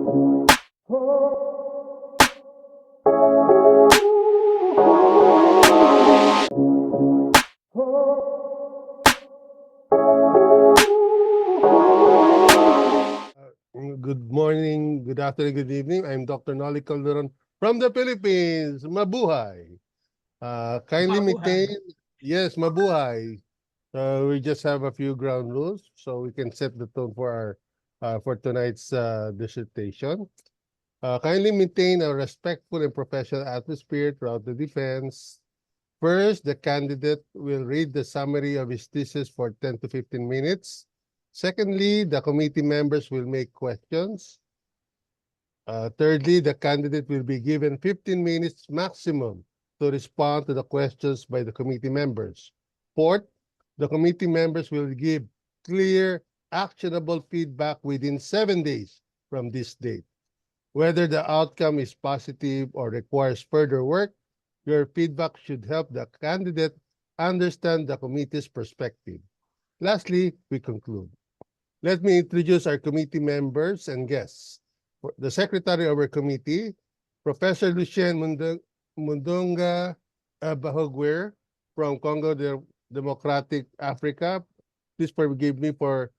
Good morning, good afternoon, good evening. I'm Dr. Nolly Calderon from the Philippines. Mabuhay. Kindly maintain, Mabuhay. yes, mabuhay. We just have a few ground rules so we can set the tone for tonight's dissertation. Kindly maintain a respectful and professional atmosphere throughout the defense. First, the candidate will read the summary of his thesis for 10 to 15 minutes. Secondly, the committee members will make questions. Thirdly, the candidate will be given 15 minutes maximum to respond to the questions by the committee members. Fourth, the committee members will give clear, actionable feedback within 7 days from this date. Whether the outcome is positive or requires further work, your feedback should help the candidate understand the committee's perspective. Lastly, we conclude. Let me introduce our committee members and guests. The secretary of our committee, Professor Lucien Mundonga Bahogwer from Congo Democratic Africa. Please forgive me for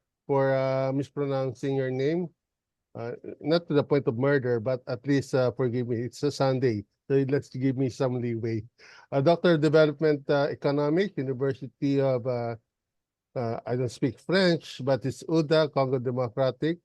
mispronouncing your name. Not to the point of murder, but at least forgive me. It's a Sunday, so let's give me some leeway. Doctor of Development Economics, University of I don't speak French, but it's UDA, Congo Democratic.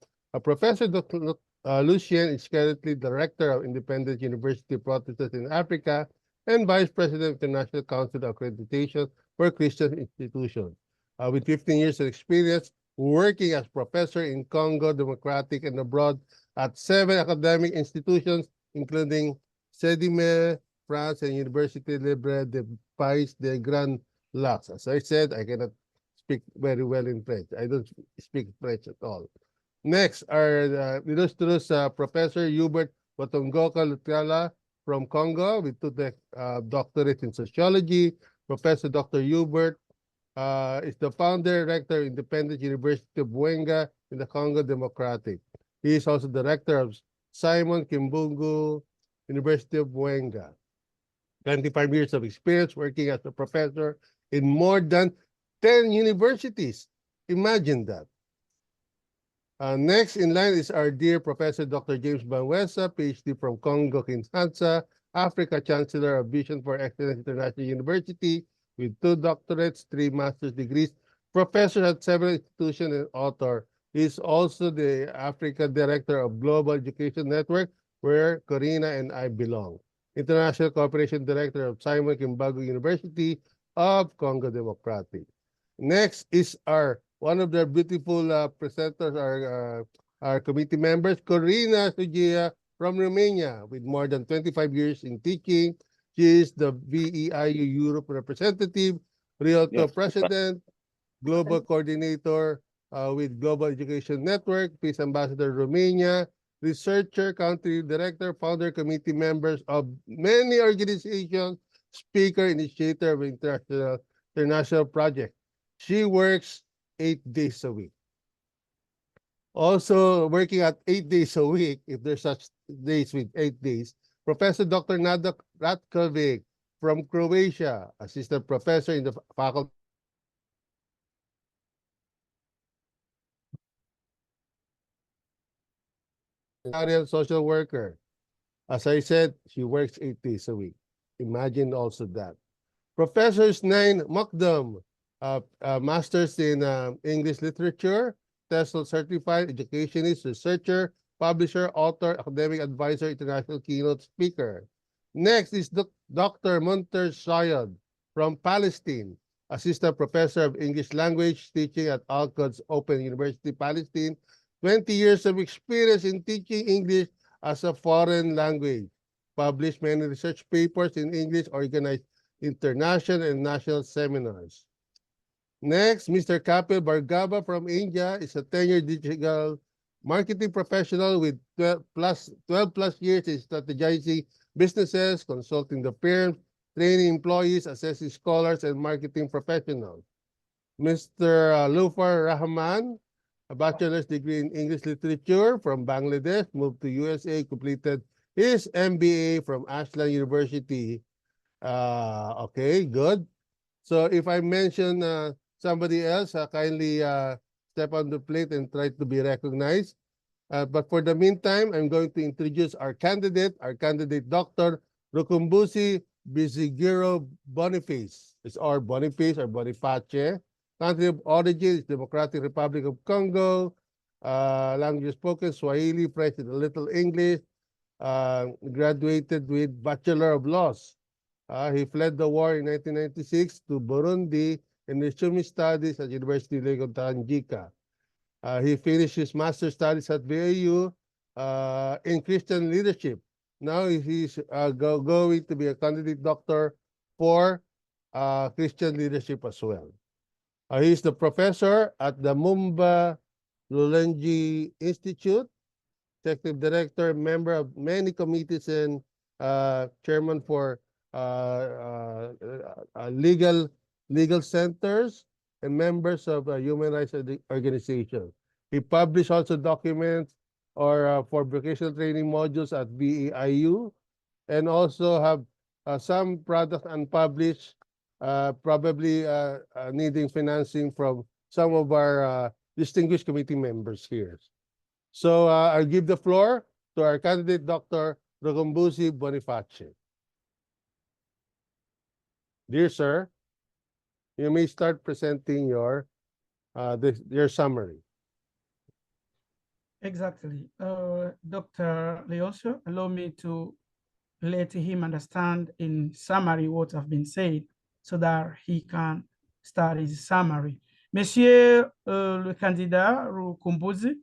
Professor Dr. Lucien is currently Director of Independent University Protestants in Africa and Vice President of the National Council of Accreditation for Christian Institutions. With 15 years of experience working as professor in Congo Democratic and abroad at 7 academic institutions, including CEDIME, France, and Université Libre de Pays des Grands Lacs. As I said, I cannot speak very well in French. I don't speak French at all. Next are illustrious Professor Hubert Watongoka Lutiala from Congo with two doctorates in sociology. Professor Dr. Hubert is the founder director of Independent University of Buenga in the Congo Democratic. He is also director of Simon Kimbungu University of Buenga. 25 years of experience working as a professor in more than 10 universities. Imagine that. Next in line is our dear Professor Dr. James Banwesa, PhD from Congo Kinshasa, Africa Chancellor of Vision for Excellence International University, with 2 doctorates, 3 master's degrees, professor at several institutions and author. He is also the Africa Director of Global Education Network, where Corina and I belong. International Cooperation Director of Simon Kimbangu University of Congo Democratic. Next is one of the beautiful presenters, our committee members, Corina Sugia from Romania, with more than 25 years in teaching. She is the VEIU Europe representative, Rialto president, global coordinator with Global Education Network, Peace Ambassador Romania, researcher, country director, founder, committee members of many organizations, speaker, initiator of international projects. She works 8 days a week. Also working at 8 days a week, if there's such days with 8 days, Professor Dr. Nada Ratkovic from Croatia, assistant professor in the faculty social worker. As I said, she works 8 days a week. Imagine also that. Professors Nain Mokdam, master's in English literature, TESOL certified educationist, researcher, publisher, author, academic advisor, international keynote speaker. Next is Dr. Munter Shayad from Palestine, assistant professor of English language, teaching at Al-Quds Open University, Palestine. 20 years of experience in teaching English as a foreign language. Published many research papers in English, organized international and national seminars. Next, Mr. Kapil Bhargava from India is a tenured digital marketing professional with 12 plus years in strategizing businesses, consulting the firms, training employees, assessing scholars, and marketing professionals. Mr. Lufar Rahman a bachelor's degree in English literature from Bangladesh, moved to USA, completed his MBA from Ashland University. Okay, good. So if I mention somebody else, kindly step on the plate and try to be recognized. But for the meantime, I'm going to introduce our candidate Dr. Rukumbusi Bizigiro Boniface. It's our Boniface or Boniface. Country of origin is Democratic Republic of Congo. Language spoken, Swahili, French, and a little English. Graduated with Bachelor of Laws. He fled the war in 1996 to Burundi and resumed his studies at University of Lagos, Tanganyika. He finished his master's studies at VAU in Christian leadership. Now he's going to be a candidate doctor for Christian leadership as well. He's the professor at the Mumba Lulenji Institute, executive director, member of many committees, and chairman for legal centers and members of human rights organizations. He published also documents or for vocational training modules at VAIU, and also have some product unpublished, probably needing financing from some of our distinguished committee members here. So I'll give the floor to our candidate, Dr. Rukumbusi Boniface. Dear sir, you may start presenting your summary. Exactly. Dr. Leoncio, allow me to let him understand in summary what have been said so that he can start his summary. Monsieur le candidat Rukumbusi,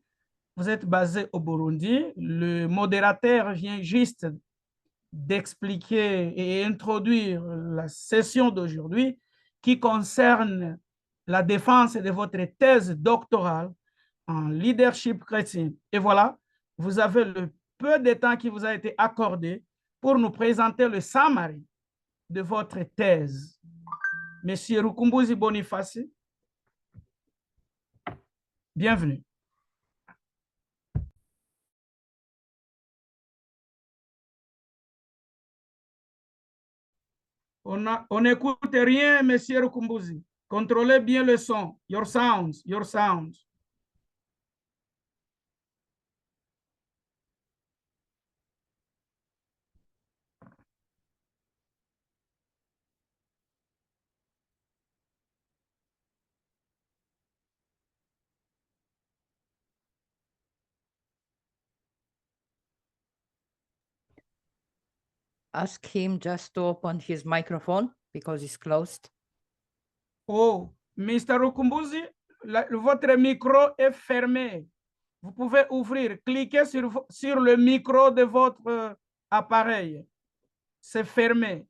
vous êtes basé au Burundi. Le modérateur vient juste d'expliquer et introduire la session d'aujourd'hui qui concerne la défense de votre thèse doctorale en leadership chrétien. Et voilà, vous avez le peu de temps qui vous a été accordé pour nous présenter le summary de votre thèse. Monsieur Rukumbusi Boniface, bienvenue. On n'écoute rien, monsieur Rukumbusi. Contrôlez bien le son. Your sounds, your sounds. Ask him just to open his microphone because it's closed. Oh, Mr. Rukumbusi, votre micro est fermé. Vous pouvez ouvrir, cliquez sur le micro de votre appareil. C'est fermé.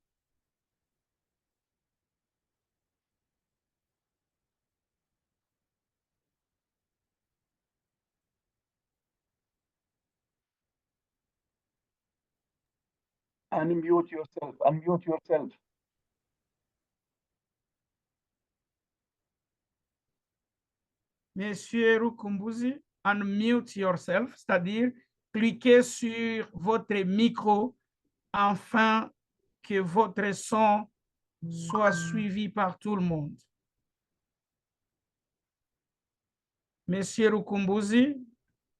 Unmute yourself. Unmute yourself. Monsieur Rukumbusi, unmute yourself, c'est-à-dire cliquez sur votre micro afin que votre son soit suivi par tout le monde. Monsieur Rukumbusi,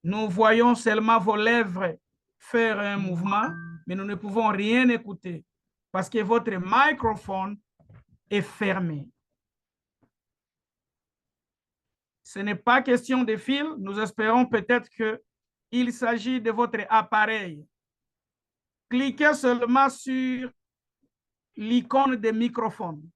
nous voyons seulement vos lèvres faire un mouvement, mais nous ne pouvons rien écouter parce que votre microphone est fermé. Ce n'est pas question de fil. Nous espérons peut-être qu'il s'agit de votre appareil. Cliquez seulement sur l'icône de microphone.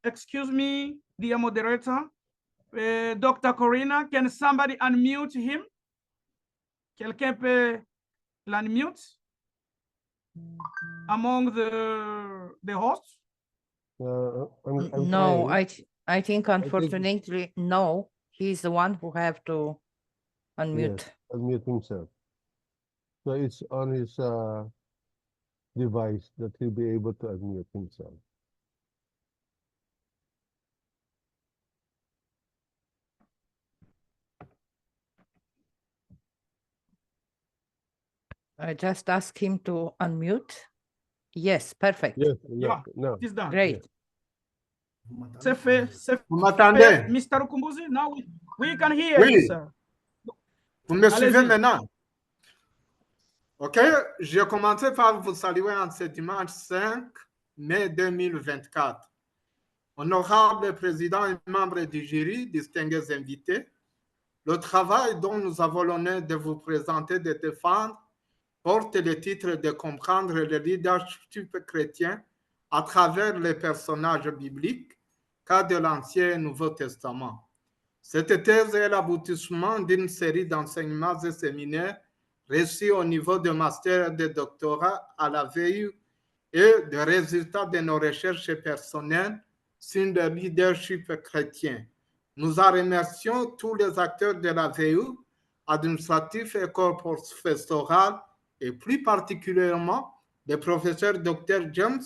Excuse me, dear moderator. Dr. Corina, can somebody unmute him? Quelqu'un peut l'unmute among the hosts? I'm No, trying. I think unfortunately, no, he's the one who have to unmute. Yes, unmute himself. So it's on his device that he'll be able to unmute himself. I just ask him to unmute. Yes, perfect. Yes, Yeah, no. it is done. Great. C'est fait, c'est Vous fait. m'entendez? Mr. Ukumbuzi, now we can hear you, Oui. sir. Vous me suivez Allez-y. maintenant? OK. Je commence par vous saluer en ce dimanche 5 mai 2024. Honorable président et membres du jury, distingués invités, le travail dont nous avons l'honneur de vous présenter, de défendre, porte le titre de comprendre le leadership chrétien à travers les personnages bibliques, cas de l'Ancien et Nouveau Testament. Cette thèse est l'aboutissement d'une série d'enseignements et séminaires reçus au niveau de master et de doctorat à la VU et des résultats de nos recherches personnelles sur le leadership chrétien. Nous en remercions tous les acteurs de la VU, administratifs et corps professoral, et plus particulièrement le professeur Dr. James,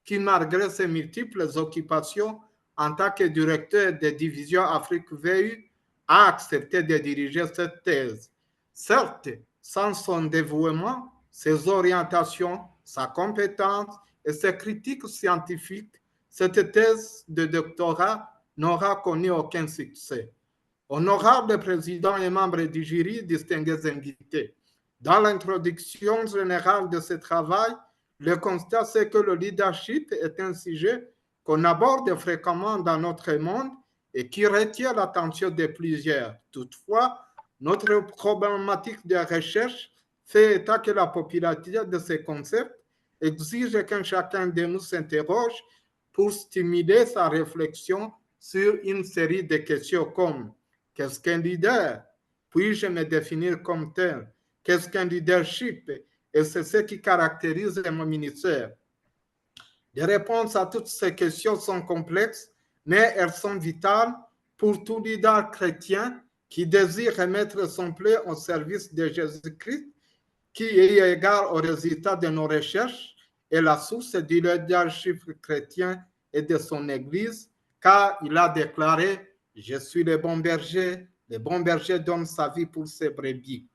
qui, malgré ses multiples occupations en tant que directeur de division Afrique VU, a accepté de diriger cette thèse. Certes, sans son dévouement, ses orientations, sa compétence et ses critiques scientifiques, cette thèse de doctorat n'aura connu aucun succès. Honorable président et membres du jury, distingués invités, dans l'introduction générale de ce travail, le constat c'est que le leadership est un sujet qu'on aborde fréquemment dans notre monde et qui retient l'attention de plusieurs. Toutefois, notre problématique de recherche fait état que la popularité de ces concepts exige que chacun de nous s'interroge pour stimuler sa réflexion sur une série de questions comme qu'est-ce qu'un leader? Puis-je me définir comme tel? Qu'est-ce qu'un leadership? Et c'est ce qui caractérise mon ministère. Les réponses à toutes ces questions sont complexes, mais elles sont vitales pour tout leader chrétien qui désire remettre son plaid au service de Jésus-Christ, qui est égard aux résultats de nos recherches et la source du leadership chrétien et de son Église, car il a déclaré « Je suis le bon berger donne sa vie pour ses brebis ».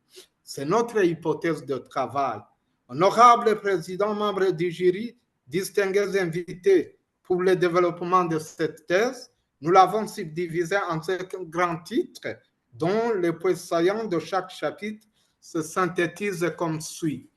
C'est notre hypothèse de travail. Honorable président, membre du jury, distingués invités pour le développement de cette thèse, nous l'avons subdivisée en 5 grands titres, dont les points saillants de chaque chapitre se synthétisent comme suit.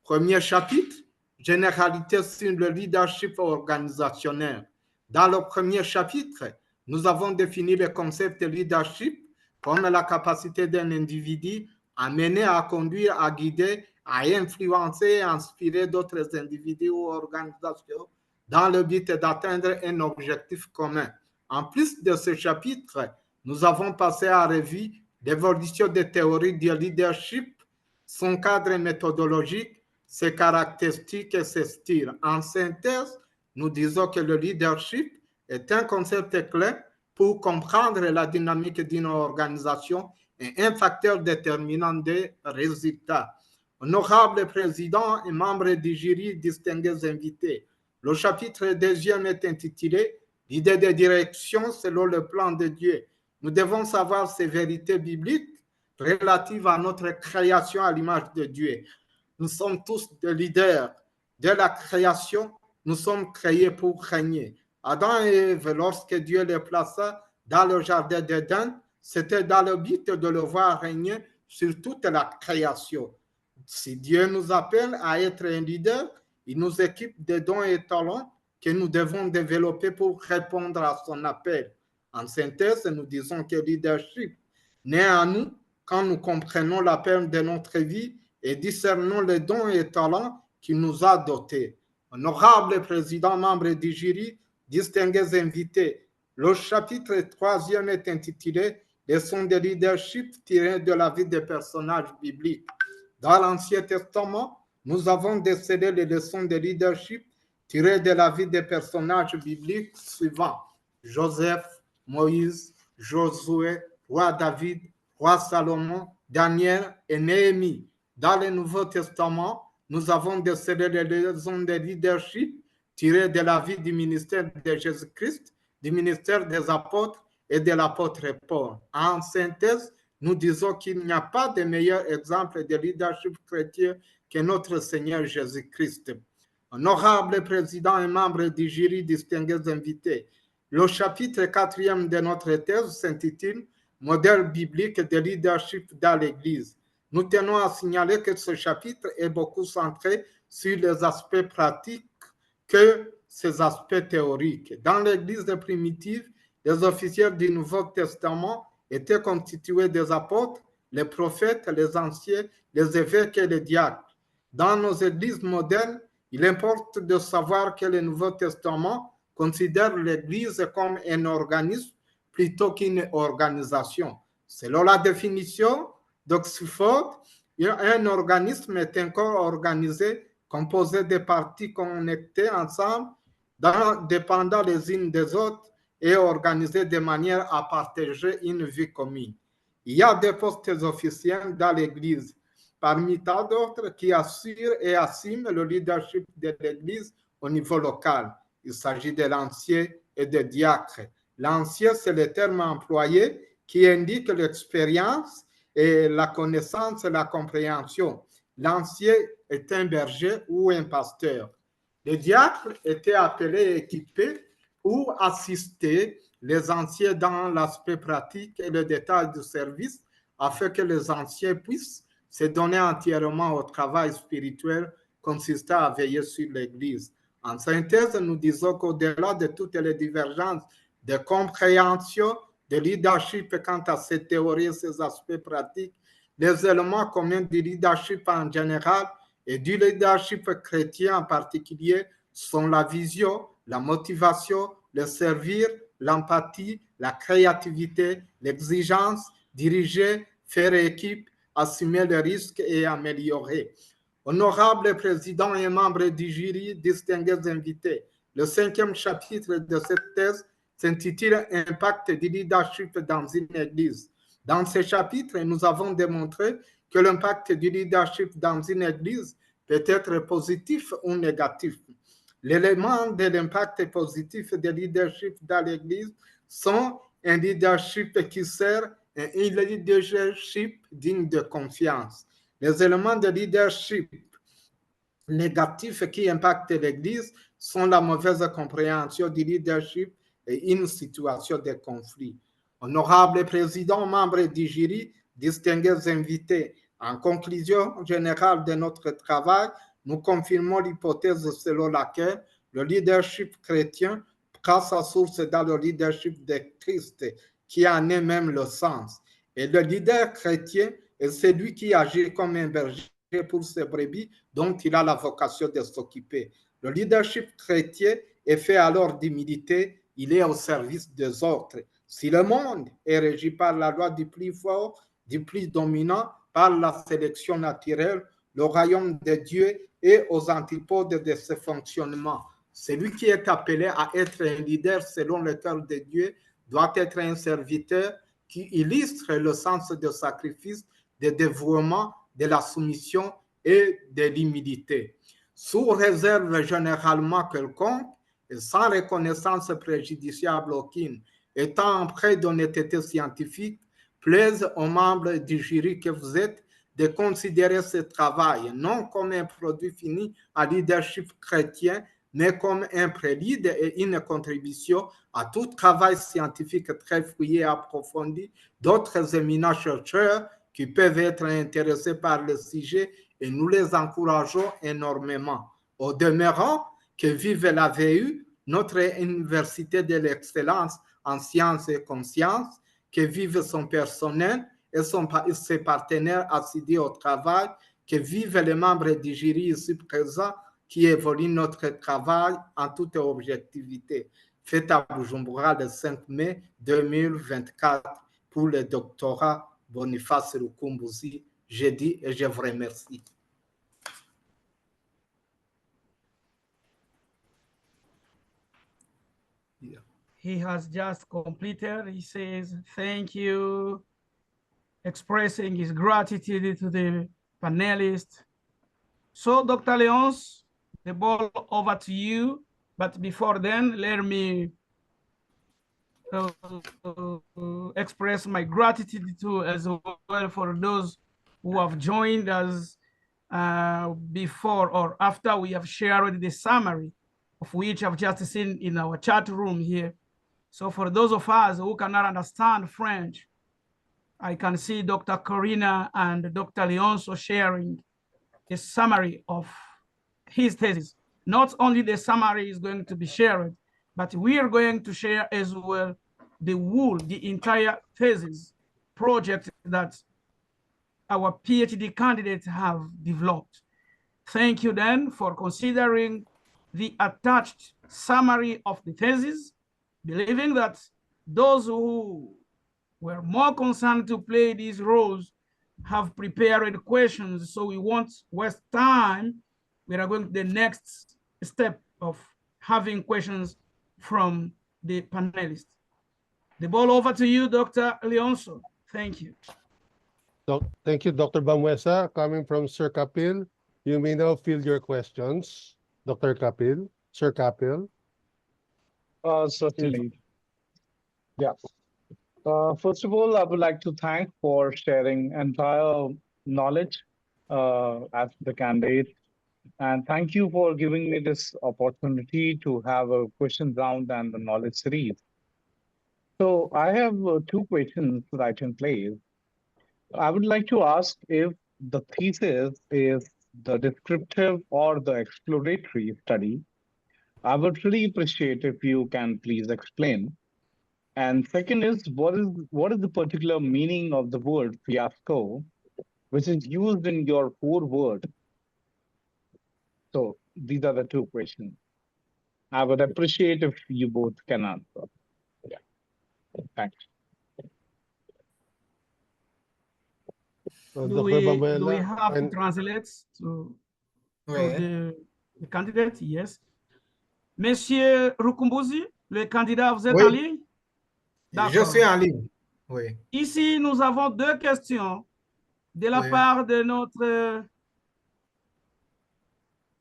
Premier chapitre, généralité sur le leadership organisationnel. Dans le premier chapitre, nous avons défini le concept de leadership comme la capacité d'un individu à mener, à conduire, à guider, à influencer et à inspirer d'autres individus ou organisations dans le but d'atteindre un objectif commun. En plus de ce chapitre, nous avons passé à revue l'évolution des théories du leadership, son cadre méthodologique, ses caractéristiques et ses styles. En synthèse, nous disons que le leadership est un concept clé pour comprendre la dynamique d'une organisation et un facteur déterminant des résultats. Honorable président et membres du jury, distingués invités, le chapitre 2e est intitulé « L'idée de direction selon le plan de Dieu ». Nous devons savoir ces vérités bibliques relatives à notre création à l'image de Dieu. Nous sommes tous des leaders de la création. Nous sommes créés pour régner. Adam et Ève, lorsque Dieu les plaça dans le jardin d'Éden, c'était dans le but de le voir régner sur toute la création. Si Dieu nous appelle à être un leader, il nous équipe de dons et talents que nous devons développer pour répondre à son appel. En synthèse, nous disons que le leadership naît en nous quand nous comprenons l'appel de notre vie et discernons les dons et talents qu'il nous a dotés. Honorable président, membre du jury, distingués invités, le chapitre 3e est intitulé « Leçons de leadership tirées de la vie des personnages bibliques ». Dans l'Ancien Testament, nous avons décelé les leçons de leadership tirées de la vie des personnages bibliques suivants: Joseph, Moïse, Josué, roi David, roi Salomon, Daniel et Néhémie. Dans le Nouveau Testament, nous avons décelé les leçons de leadership tirées de la vie du ministère de Jésus-Christ, du ministère des apôtres et de l'apôtre Paul. En synthèse, nous disons qu'il n'y a pas de meilleur exemple de leadership chrétien que notre Seigneur Jésus-Christ. Honorable président et membre du jury, distingués invités, le chapitre 4e de notre thèse s'intitule « Modèle biblique de leadership dans l'Église ». Nous tenons à signaler que ce chapitre est beaucoup centré sur les aspects pratiques que ses aspects théoriques. Dans l'Église primitive, les officiels du Nouveau Testament étaient constitués des apôtres, les prophètes, les anciens, les évêques et les diacres. Dans nos églises modernes, il importe de savoir que le Nouveau Testament considère l'Église comme un organisme plutôt qu'une organisation. Selon la définition d'Oxford, un organisme est un corps organisé composé de parties connectées ensemble, dépendant les unes des autres et organisé de manière à partager une vie commune. Il y a des postes officiels dans l'Église, parmi tant d'autres qui assurent et assument le leadership de l'Église au niveau local. Il s'agit de l'ancien et des diacres. L'ancien, c'est le terme employé qui indique l'expérience et la connaissance et la compréhension. L'ancien est un berger ou un pasteur. Les diacres étaient appelés et équipés pour assister les anciens dans l'aspect pratique et le détail du service afin que les anciens puissent se donner entièrement au travail spirituel consistant à veiller sur l'Église. En synthèse, nous disons qu'au-delà de toutes les divergences de compréhension, de leadership quant à ces théories et ces aspects pratiques, les éléments communs du leadership en général et du leadership chrétien en particulier sont la vision, la motivation, le servir, l'empathie, la créativité, l'exigence, diriger, faire équipe, assumer le risque et améliorer. Honorable président et membres du jury, distingués invités, le 5e chapitre de cette thèse s'intitule « Impact du leadership dans une église ». Dans ce chapitre, nous avons démontré que l'impact du leadership dans une église peut être positif ou négatif. L'élément de l'impact positif du leadership dans l'église sont un leadership qui sert et un leadership digne de confiance. Les éléments de leadership négatifs qui impactent l'Église sont la mauvaise compréhension du leadership et une situation de conflit. Honorable président, membres du jury, distingués invités, en conclusion générale de notre travail, nous confirmons l'hypothèse selon laquelle le leadership chrétien prend sa source dans le leadership de Christ, qui en est même le sens. Et le leader chrétien est celui qui agit comme un berger pour ses brebis dont il a la vocation de s'occuper. Le leadership chrétien est fait alors d'humilité, il est au service des autres. Si le monde est régi par la loi du plus fort, du plus dominant, par la sélection naturelle, le royaume de Dieu est aux antipodes de ce fonctionnement. Celui qui est appelé à être un leader selon le cœur de Dieu doit être un serviteur qui illustre le sens du sacrifice, du dévouement, de la soumission et de l'humilité. Sous réserve généralement quelconque et sans reconnaissance préjudiciable aucune, étant empreint d'honnêteté scientifique, plaise aux membres du jury que vous êtes de considérer ce travail non comme un produit fini à leadership chrétien, mais comme un prélude et une contribution à tout travail scientifique très fouillé et approfondi d'autres éminents chercheurs qui peuvent être intéressés par le sujet et nous les encourageons énormément. Au demeurant, que vive la VU, notre université de l'excellence en sciences et consciences, que vive son personnel et ses partenaires assidus au travail, que vivent les membres du jury ici présents qui évoluent notre travail en toute objectivité. Fait à Bujumbura le 5 mai 2024 pour le doctorat Boniface Rukumbuzi. Je dis et je vous remercie. Yeah. He has just completed. He says, thank you, expressing his gratitude to the panelists. So, Dr. Leonce, the ball over to you. But before then, let me express my gratitude to as well for those who have joined us before or after we have shared the summary of which I've just seen in our chat room here. So for those of us who cannot understand French, I can see Dr. Corina and Dr. Leonce sharing a summary of his thesis. Not only the summary is going to be shared, but we are going to share as well the entire thesis project that our PhD candidates have developed. Thank you then for considering the attached summary of the thesis, believing that those who were more concerned to play these roles have prepared questions, so we won't waste time. We are going to the next step of having questions from the panelists. The ball over to you, Dr. Leonce. Thank you. Thank you, Dr. Bamuesa. Coming from Sir Kapil, you may now field your questions. Dr. Kapil, Sir Kapil. Certainly. Yeah. First of all, I would like to thank for sharing entire knowledge as the candidate. And thank you for giving me this opportunity to have a question round and the knowledge series. So I have two questions right in place. I would like to ask if the thesis is the descriptive or the exploratory study. I would really appreciate if you can please explain. And second is, what is the particular meaning of the word fiasco, which is used in your foreword? So these are the two questions. I would appreciate if you both can answer. Yeah. Thanks. Do we have to translate to the candidate? Yes. Monsieur Rukumbuzi, le candidat, vous êtes en ligne? Je suis en ligne. Oui. Ici, nous avons deux questions de la part de notre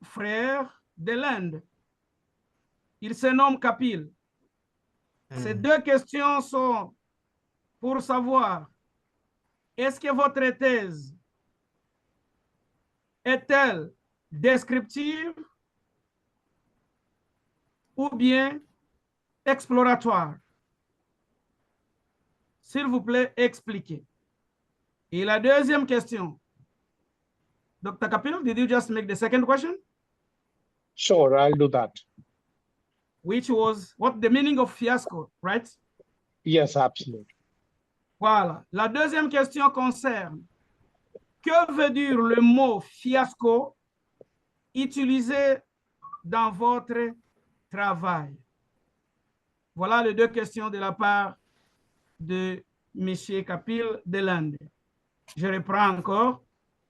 frère de l'Inde. Il se nomme Kapil. Ces deux questions sont pour savoir, est-ce que votre thèse est-elle descriptive ou bien exploratoire? S'il vous plaît, expliquez. Et la deuxième question. Dr. Kapil, did you just make the second question? Sure, I'll do that. Which was what the meaning of fiasco, right? Yes, absolutely. Voilà. La deuxième question concerne que veut dire le mot fiasco utilisé dans votre travail? Voilà les deux questions de la part de M. Kapil de l'Inde. Je reprends encore.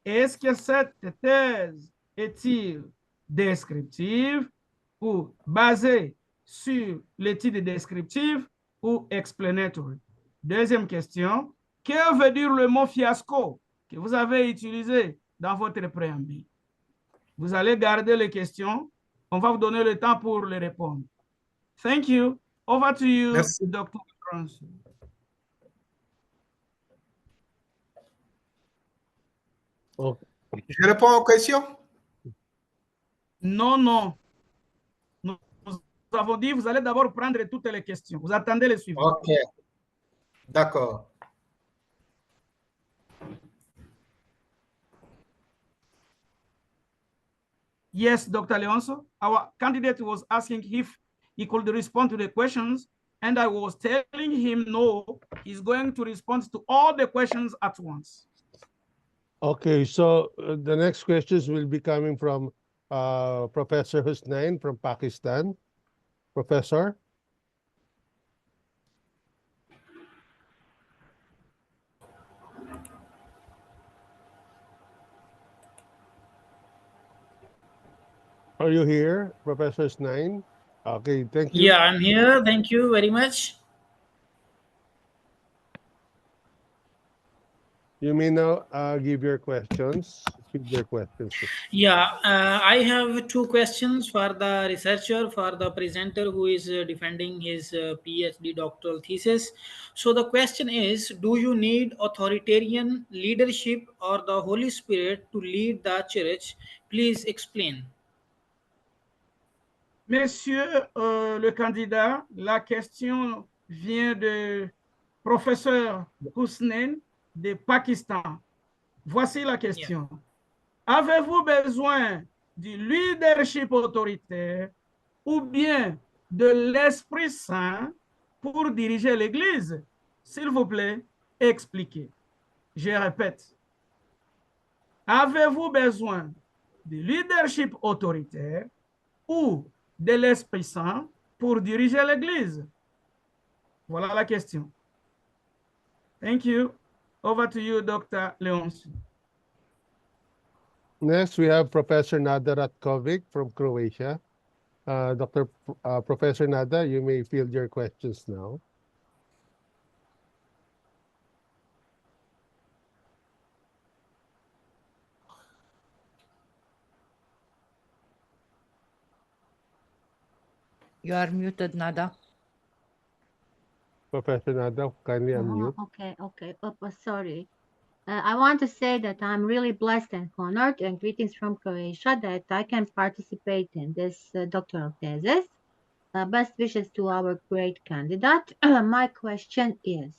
Est-ce que cette thèse est-il descriptive ou basée sur l'étude descriptive ou explanatory? Deuxième question. Que veut dire le mot fiasco que vous avez utilisé dans votre préambule? Vous allez garder les questions. On va vous donner le temps pour les répondre. Thank you. Over to you, Merci. Dr. Francis. Oh. Je réponds aux questions? Non, non. Nous avons dit, vous allez d'abord prendre toutes les questions. Vous attendez les suivantes. OK. D'accord. Yes, Dr. Leonce. Our candidate was asking if he could respond to the questions, and I was telling him no, he's going to respond to all the questions at once. Okay, so the next questions will be coming from Professor Husnain from Pakistan. Professor? Are you here, Professor Husnain? Okay, thank you. Yeah, I'm here. Thank you very much. You may now give your questions. Give your questions. Yeah, I have two questions for the researcher, for the presenter who is defending his PhD doctoral thesis. So the question is, do you need authoritarian leadership or the Holy Spirit to lead the church? Please explain. Monsieur le candidat, la question vient de professeur Hussein de Pakistan. Voici la question. Avez-vous besoin du leadership autoritaire ou bien de l'Esprit Saint pour diriger l'Église? S'il vous plaît, expliquez. Je répète. Avez-vous besoin du leadership autoritaire ou de l'Esprit Saint pour diriger l'Église? Voilà la question. Thank you. Over to you, Dr. Leonsi. Next, we have Professor Nada Ratkovic from Croatia. Professor Nada, you may field your questions now. You are muted, Nada. Professor Nada, kindly unmute. Okay. Sorry. I want to say that I'm really blessed and honored, and greetings from Croatia, that I can participate in this doctoral thesis. Best wishes to our great candidate. My question is,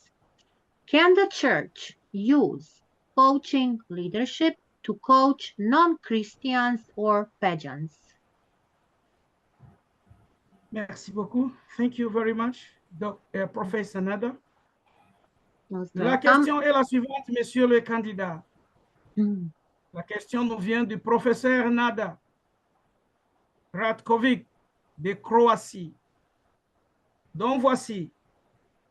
can the church use coaching leadership to coach non-Christians or pagans? Merci beaucoup. Thank you very much, Professor Nada. La question est la suivante, monsieur le candidat. La question nous vient du professeur Nada Ratkovic de Croatie. Donc voici,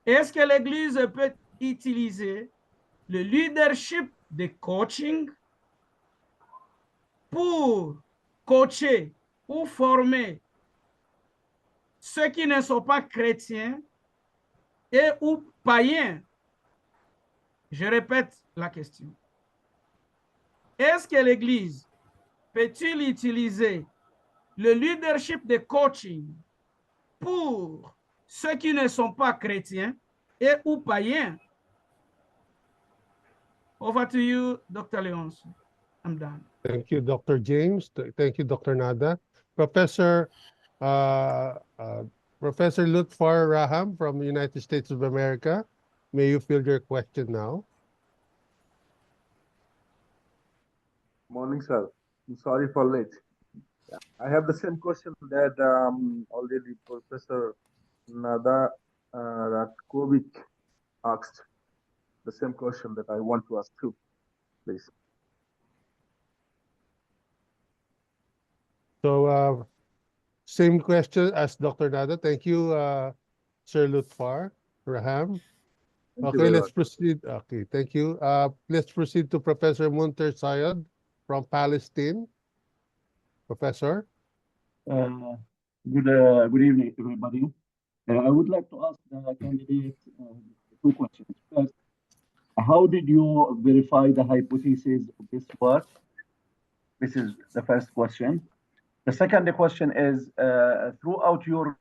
est-ce que l'Église peut utiliser le leadership de coaching pour coacher ou former ceux qui ne sont pas chrétiens et ou païens? Je répète la question. Est-ce que l'Église peut-il utiliser le leadership de coaching pour ceux qui ne sont pas chrétiens et ou païens? Over to you, Dr. Leonce. I'm done. Thank you, Dr. James. Thank you, Dr. Nada. Professor Lutfar Raham from the United States of America, may you field your question now. Morning, sir. I'm sorry for late. Yeah. I have the same question that already Professor Nada Ratkovic asked. The same question that I want to ask too, please. So, same question as Dr. Nada. Thank you, Sir Lutfar Raham. Okay, let's proceed. Okay, thank you. Let's proceed to Professor Munter Sayed from Palestine. Professor. Good evening, everybody. I would like to ask the candidate two questions. First, how did you verify the hypothesis of this work? This is the first question. The second question is, throughout your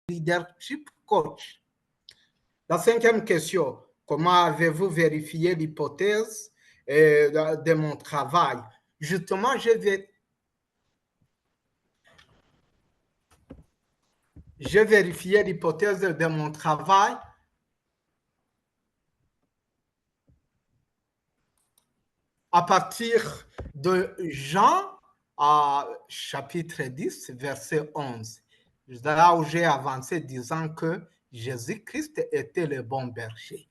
leadership coach. La cinquième question, comment avez-vous vérifié l'hypothèse de mon travail? Justement, j'ai vérifié l'hypothèse de mon travail à partir de Jean, chapitre 10, verset 11. Là où j'ai avancé disant que Jésus-Christ était le bon berger.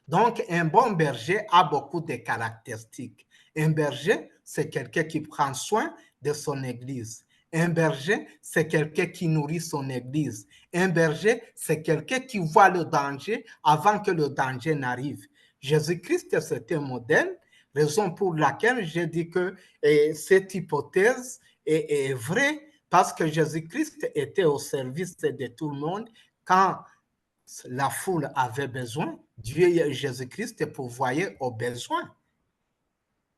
Donc, un bon berger a beaucoup de caractéristiques. Un berger, c'est quelqu'un qui prend soin de son église. Un berger, c'est quelqu'un qui nourrit son église. Un berger, c'est quelqu'un qui voit le danger avant que le danger n'arrive. Jésus-Christ, c'est un modèle, raison pour laquelle j'ai dit que cette hypothèse est vraie, parce que Jésus-Christ était au service de tout le monde quand la foule avait besoin. Dieu et Jésus-Christ pourvoyait aux besoins.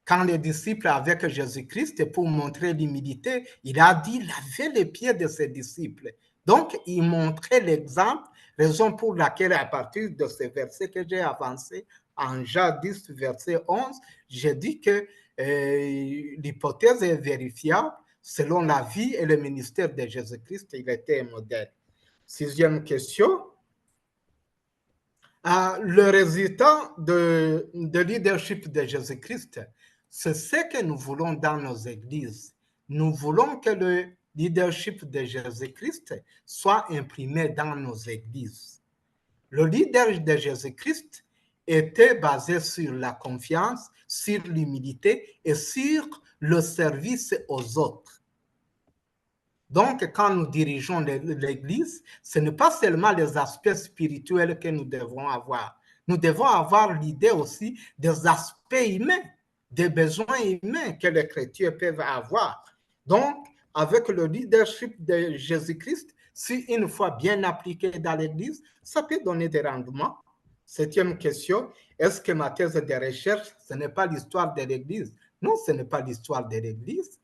Quand les disciples avec Jésus-Christ pour montrer l'humilité, il a dit laver les pieds de ses disciples. Donc, il montrait l'exemple, raison pour laquelle à partir de ce verset que j'ai avancé, en Jean 10, verset 11, j'ai dit que l'hypothèse est vérifiable. Selon la vie et le ministère de Jésus-Christ, il était un modèle. 6e question. Le résultat de leadership de Jésus-Christ, c'est ce que nous voulons dans nos églises. Nous voulons que le leadership de Jésus-Christ soit imprimé dans nos églises. Le leader de Jésus-Christ était basé sur la confiance, sur l'humilité et sur le service aux autres. Donc, quand nous dirigeons l'Église, ce n'est pas seulement les aspects spirituels que nous devons avoir. Nous devons avoir l'idée aussi des aspects humains, des besoins humains que les chrétiens peuvent avoir. Donc, avec le leadership de Jésus-Christ, si une fois bien appliqué dans l'Église, ça peut donner des rendements. 7e question, est-ce que ma thèse de recherche, ce n'est pas l'histoire de l'Église? Non, ce n'est pas l'histoire de l'Église.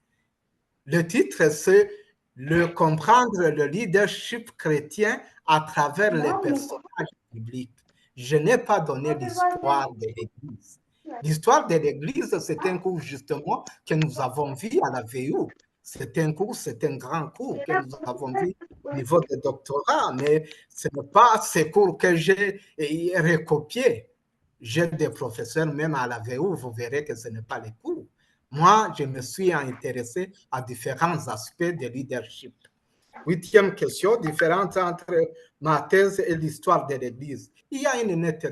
Le titre, c'est le comprendre le leadership chrétien à travers les personnages bibliques. Je n'ai pas donné l'histoire de l'Église. L'histoire de l'Église, c'est un cours justement que nous avons vu à la VU. C'est un cours, c'est un grand cours que nous avons vu au niveau de doctorat, mais ce n'est pas ces cours que j'ai recopiés. J'ai des professeurs même à la VU, vous verrez que ce n'est pas les cours. Moi, je me suis intéressé à différents aspects de leadership. 8e question, différence entre ma thèse et l'histoire de l'Église. Il y a une nette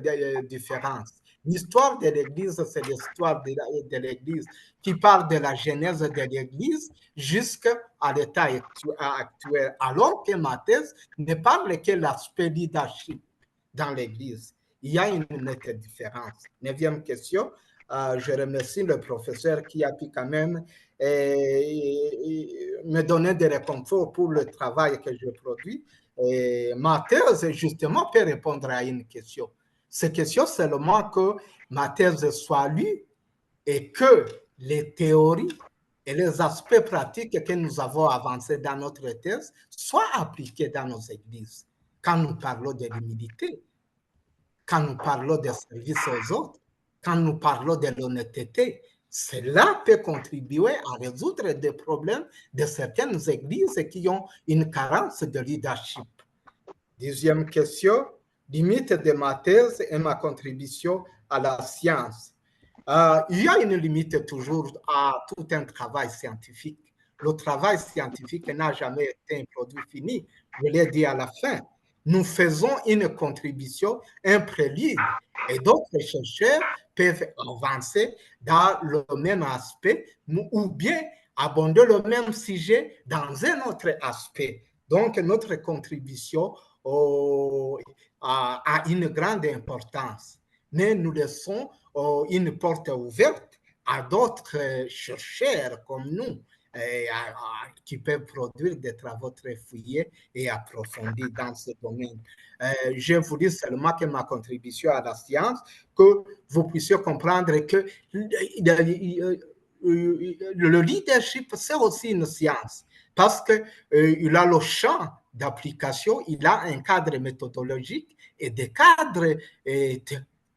différence. L'histoire de l'Église, c'est l'histoire de l'Église qui parle de la genèse de l'Église jusqu'à l'état actuel, alors que ma thèse ne parle que l'aspect leadership dans l'Église. Il y a une nette différence. 9e question. Je remercie le professeur qui a pu quand même me donner des réconforts pour le travail que je produis. Ma thèse, justement, peut répondre à une question. Cette question, c'est seulement que ma thèse soit lue et que les théories et les aspects pratiques que nous avons avancés dans notre thèse soient appliqués dans nos églises. Quand nous parlons de l'humilité, quand nous parlons des services aux autres, quand nous parlons de l'honnêteté, cela peut contribuer à résoudre des problèmes de certaines églises qui ont une carence de leadership. 10e question, limite de ma thèse et ma contribution à la science. Il y a une limite toujours à tout un travail scientifique. Le travail scientifique n'a jamais été un produit fini, je l'ai dit à la fin. Nous faisons une contribution, un prélude, et d'autres chercheurs peuvent avancer dans le même aspect ou bien aborder le même sujet dans un autre aspect. Donc, notre contribution a une grande importance, mais nous laissons une porte ouverte à d'autres chercheurs comme nous, qui peuvent produire des travaux très fouillés et approfondis dans ce domaine. Je vous dis seulement que ma contribution à la science, que vous puissiez comprendre que le leadership, c'est aussi une science, parce qu'il a le champ d'application, il a un cadre méthodologique et des cadres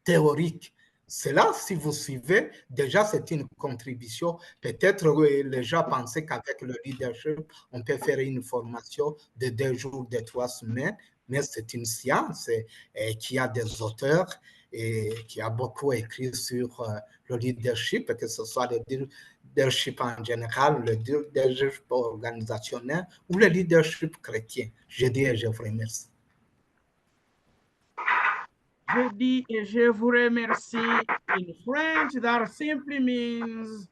théoriques. Cela, si vous suivez, déjà, c'est une contribution. Peut-être les gens pensaient qu'avec le leadership, on peut faire une formation de 2 jours, de 3 semaines, mais c'est une science qui a des auteurs et qui a beaucoup écrit sur le leadership, que ce soit le leadership en général, le leadership organisationnel ou le leadership chrétien. Je dis et je vous remercie. Je dis et je vous remercie. In French, that simply means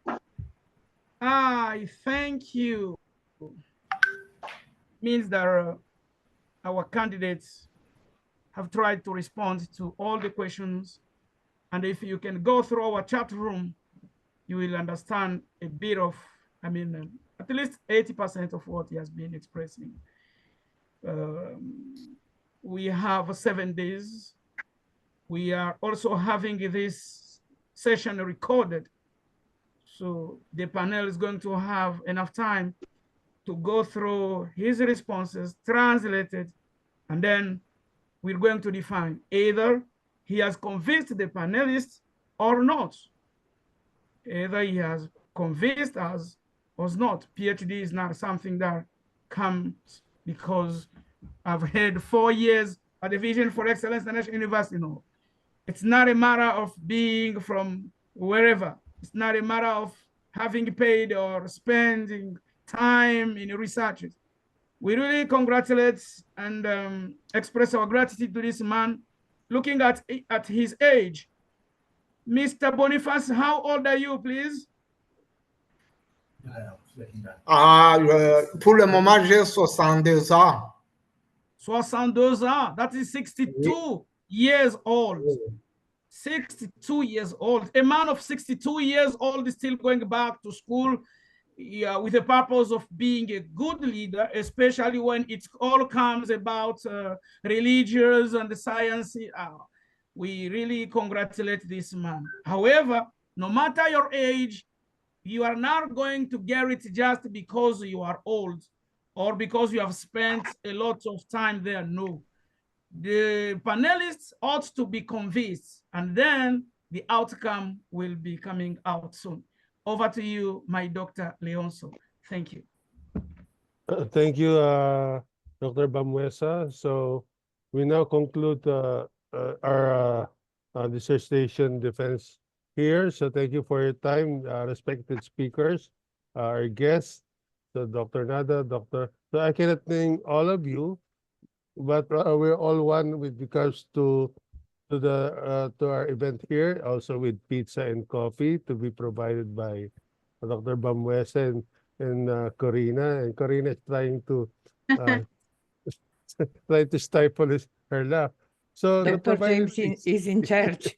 I thank you. Means that our candidates have tried to respond to all the questions. And if you can go through our chat room, you will understand a bit of, at least 80% of what he has been expressing. We have 7 days. We are also having this session recorded. So the panel is going to have enough time to go through his responses, translate it, and then we're going to define either he has convinced the panelists or not. Either he has convinced us or not. PhD is not something that comes because I've had 4 years at the Vision for Excellence International University. No, it's not a matter of being from wherever. It's not a matter of having paid or spending time in research. We really congratulate and express our gratitude to this man. Looking at his age, Mr. Boniface, how old are you, please? Pour le moment, j'ai 62 ans. 62 ans, that is 62 years old. 62 years old. A man of 62 years old is still going back to school with the purpose of being a good leader, especially when it all comes about religions and the science. We really congratulate this man. However, no matter your age, you are not going to get it just because you are old or because you have spent a lot of time there. No. The panelists ought to be convinced, and then the outcome will be coming out soon. Over to you, my Dr. Leonso. Thank you. Thank you, Dr. Bamuesa. So we now conclude our dissertation defense here. So thank you for your time, respected speakers, our guests, so Dr. Nada, so I cannot name all of you, but we're all one with regards to our event here, also with pizza and coffee to be provided by Dr. Bamuesa and Corina. And Corina is trying to stifle her laugh. So Dr. James is in charge.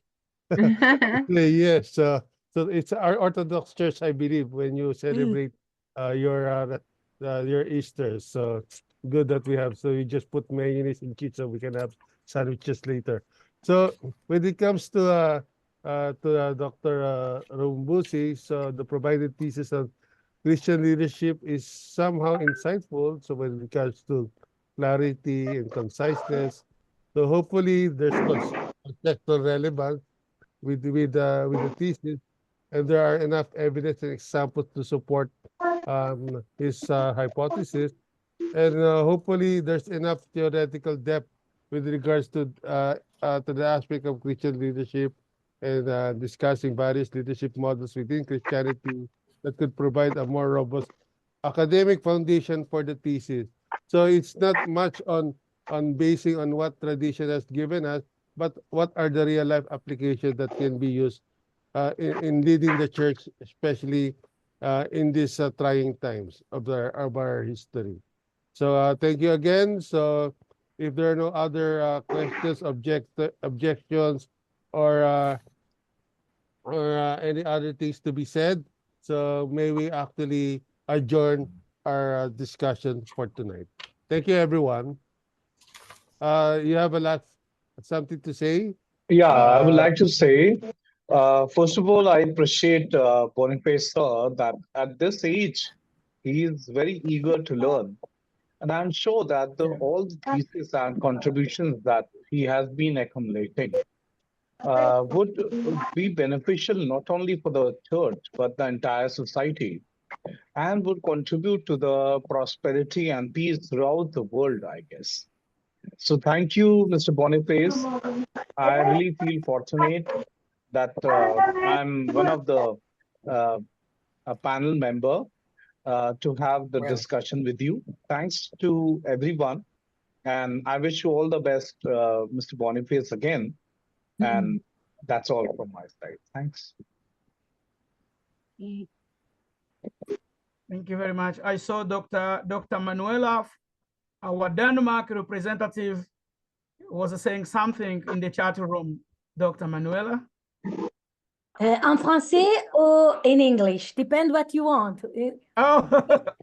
Yes, so it's our Orthodox Church, I believe, when you celebrate your Easter. So good that we have. So you just put mayonnaise and cheese so we can have sandwiches later. So when it comes to Dr. Rumbusi, so the provided thesis on Christian leadership is somehow insightful. So when it comes to clarity and conciseness, so hopefully there's contextual relevance with the thesis, and there are enough evidence and examples to support his hypothesis, and hopefully there's enough theoretical depth with regards to the aspect of Christian leadership and discussing various leadership models within Christianity that could provide a more robust academic foundation for the thesis. So it's not much on basing on what tradition has given us, but what are the real life applications that can be used in leading the church, especially in these trying times of our history. So thank you again. So if there are no other questions, objections, or any other things to be said, so may we actually adjourn our discussion for tonight. Thank you, everyone. You have something to say? Yeah, I would like to say, first of all, I appreciate Boniface sir that at this age, he is very eager to learn. And I'm sure that all the theses and contributions that he has been accumulating would be beneficial not only for the church, but the entire society, and would contribute to the prosperity and peace throughout the world, I guess. So thank you, Mr. Boniface. I really feel fortunate that I'm one of the a panel member to have the discussion with you. Thanks to everyone. And I wish you all the best, Mr. Boniface, again. And that's all from my side. Thanks. Thank you very much. I saw Dr. Manuela, our Denmark representative, was saying something in the chat room. Dr. Manuela? En français ou in English? Depend what you want. Oh,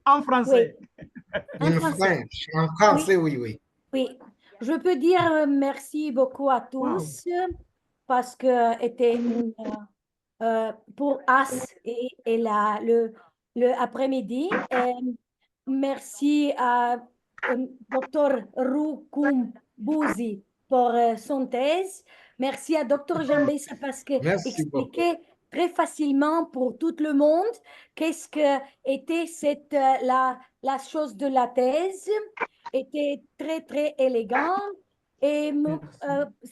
en français. En français. En français, oui, oui. Oui, je peux dire merci beaucoup à tous parce que était pour us et le après-midi. Merci à Dr. Rukumbouzi pour son thèse. Merci à Dr. Jambessa parce que expliquait très facilement pour tout le monde qu'est-ce que était la chose de la thèse. Était très, très élégant. Et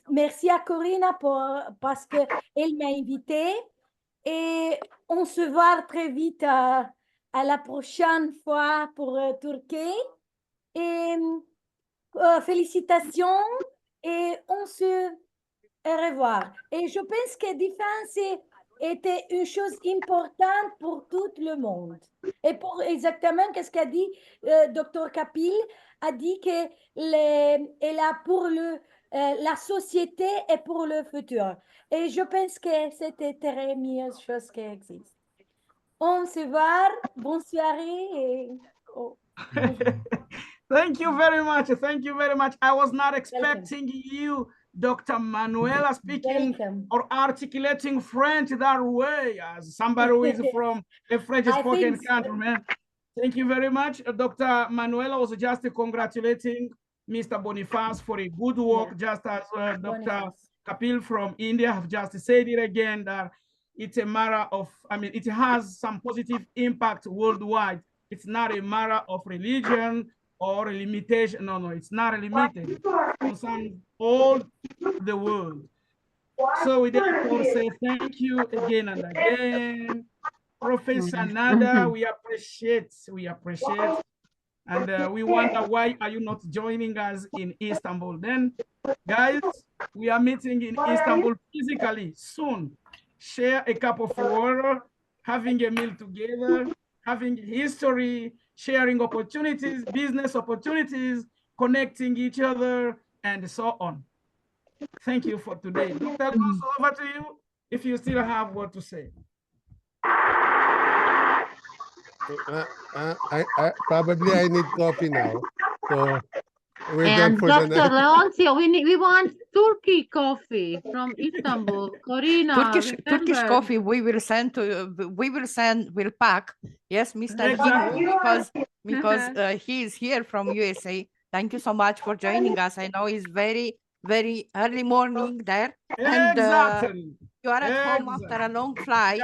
merci à Corina parce qu'elle m'a invitée. Et on se voit très vite à la prochaine fois pour Turquie. Et félicitations et on se revoit. Et je pense que défense était une chose importante pour tout le monde. Et pour exactement ce qu'a dit Dr. Kapil, a dit qu'elle a pour la société et pour le futur. Et je pense que c'était très meilleure chose qui existe. On se voit, bonne soirée et Thank you very much. Thank you very much. I was not expecting you, Dr. Manuela, speaking or articulating French that way as somebody who is from a French-spoken country, man. Thank you very much. Dr. Manuela was just congratulating Mr. Boniface for a good work, just as Dr. Kapil from India have just said it again, that it's a matter of, it has some positive impact worldwide. It's not a matter of religion or a limitation. No, it's not limited. It concerns all the world. So we therefore say thank you again and again. Professor Nada, we appreciate, and we wonder why are you not joining us in Istanbul? Then, guys, we are meeting in Istanbul physically soon. Share a cup of water, having a meal together, having history, sharing opportunities, business opportunities, connecting each other, and so on. Thank you for today. Dr. Alonso, over to you, if you still have what to say. Probably I need coffee now. So we're and done for Dr. the night. Leoncio, we want Turkey coffee from Istanbul. Corina, Turkish coffee. We'll pack. Yes, Mr. Himu, because he is here from USA. Thank you so much for joining us. I know it's very, very early morning there, and you are at home after a long flight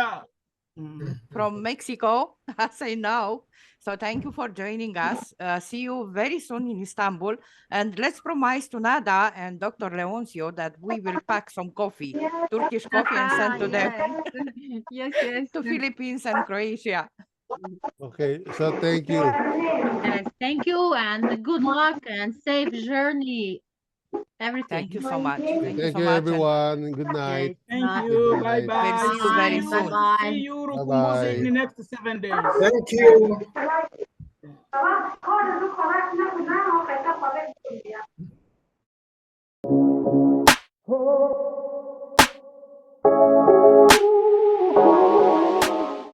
from Mexico, as I know. So thank you for joining us. See you very soon in Istanbul. And let's promise to Nada and Dr. Leoncio that we will pack some coffee, Turkish coffee, and send to them to Philippines and Croatia. Okay, so thank you. Yes, thank you and good luck and safe journey. Everything. Thank you so much. Thank you, everyone. Good night. Thank you. Bye-bye. We'll see you very soon. See you, Rukumbuzi, in the next 7 days. Thank you.